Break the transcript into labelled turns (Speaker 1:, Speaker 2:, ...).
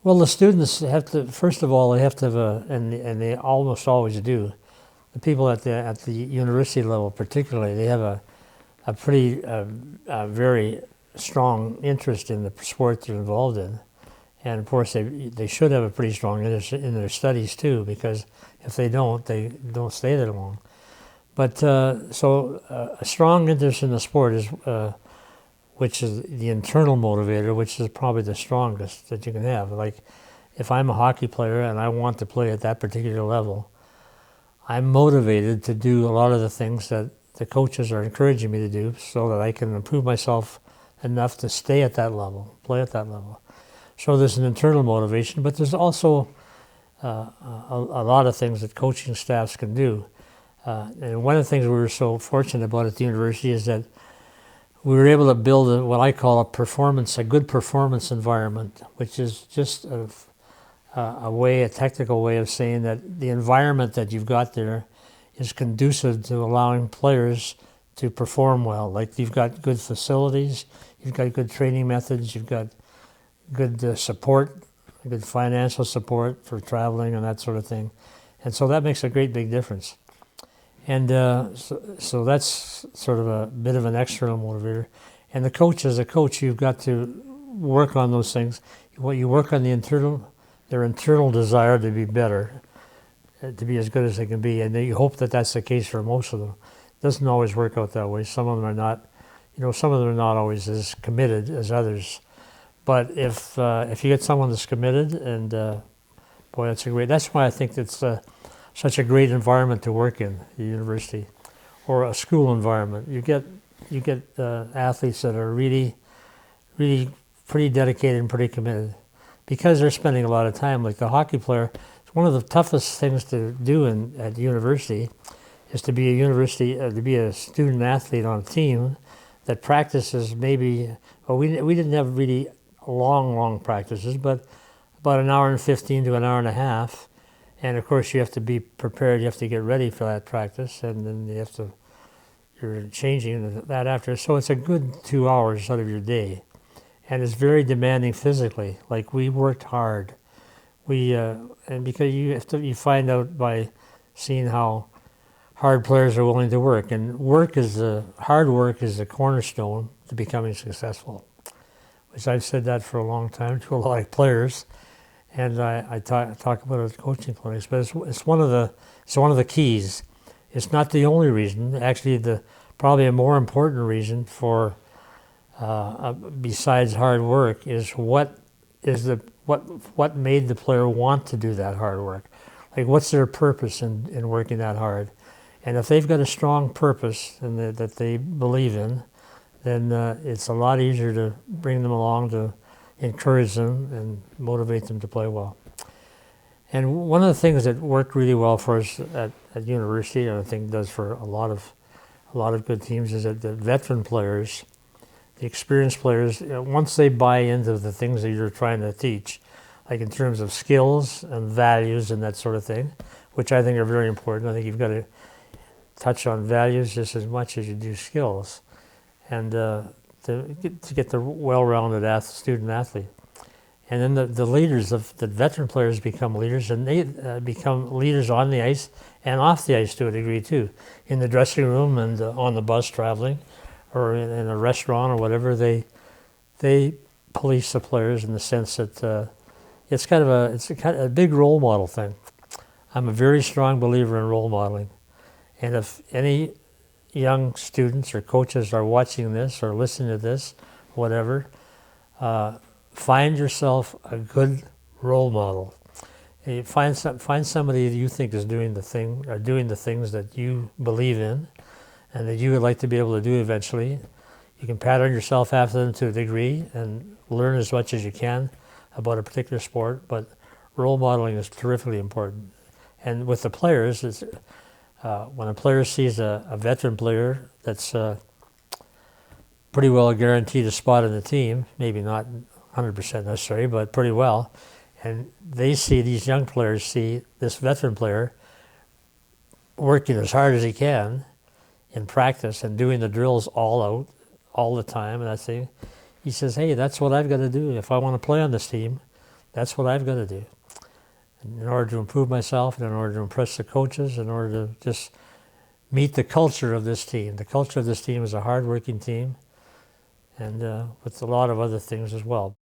Speaker 1: Well, the students have to, first of all, they have to have and they almost always do. The people at the university level, particularly, they have a pretty, a very strong interest in the sport they're involved in. And of course, they should have a pretty strong interest in their studies too, because if they don't stay there long. But a strong interest in the sport is, which is the internal motivator, which is probably the strongest that you can have. Like, if I'm a hockey player and I want to play at that particular level, I'm motivated to do a lot of the things that the coaches are encouraging me to do so that I can improve myself enough to stay at that level, play at that level. So there's an internal motivation, but there's also a lot of things that coaching staffs can do. And one of the things we were so fortunate about at the university is that we were able to build what I call a good performance environment, which is just a technical way of saying that the environment that you've got there is conducive to allowing players to perform well. Like, you've got good facilities, you've got good training methods, you've got good support, good financial support for traveling and that sort of thing. And so that makes a great big difference. And so that's sort of a bit of an external motivator. And the coach, as a coach, you've got to work on those things. What you work on their internal desire to be better, to be as good as they can be. And you hope that that's the case for most of them. It doesn't always work out that way. Some of them are not, some of them are not always as committed as others. But if you get someone that's committed, and boy, that's why I think it's such a great environment to work in, the university, or a school environment. You get athletes that are really, really pretty dedicated and pretty committed, because they're spending a lot of time. Like the hockey player, it's one of the toughest things to do at university, is to be to be a student athlete on a team that practices maybe. Well, we didn't have really long practices, but about an hour and 15 to an hour and a half. And of course, you have to be prepared. You have to get ready for that practice, and then you're changing that after. So it's a good 2 hours out of your day, and it's very demanding physically. Like, we worked hard. And because you find out by seeing how hard players are willing to work, and hard work is the cornerstone to becoming successful. Which I've said that for a long time to a lot of players. And I talk about it at coaching clinics, but it's one of the keys. It's not the only reason. Actually, probably a more important reason for besides hard work is what made the player want to do that hard work. Like, what's their purpose in working that hard? And if they've got a strong purpose that they believe in, then it's a lot easier to bring them along, to encourage them and motivate them to play well. And one of the things that worked really well for us at university, and I think does for a lot of good teams, is that the veteran players, the experienced players, once they buy into the things that you're trying to teach, like in terms of skills and values and that sort of thing, which I think are very important. I think you've got to touch on values just as much as you do skills, and to get the well-rounded student athlete. And then the leaders, the veteran players become leaders, and they become leaders on the ice and off the ice to a degree too. In the dressing room and on the bus traveling, or in a restaurant or whatever, they police the players in the sense that it's kind of a big role model thing. I'm a very strong believer in role modeling, and if any young students or coaches are watching this or listening to this, whatever, find yourself a good role model. You find somebody that you think is doing the things that you believe in and that you would like to be able to do eventually. You can pattern yourself after them to a degree and learn as much as you can about a particular sport, but role modeling is terrifically important. And with the players, when a player sees a veteran player that's pretty well guaranteed a spot in the team, maybe not 100% necessary, but pretty well, and these young players see this veteran player working as hard as he can in practice and doing the drills all out, all the time, and that thing, he says, hey, that's what I've got to do. If I want to play on this team, That's what I've got to do in order to improve myself, and in order to impress the coaches, in order to just meet the culture of this team. The culture of this team is a hard-working team, and with a lot of other things as well.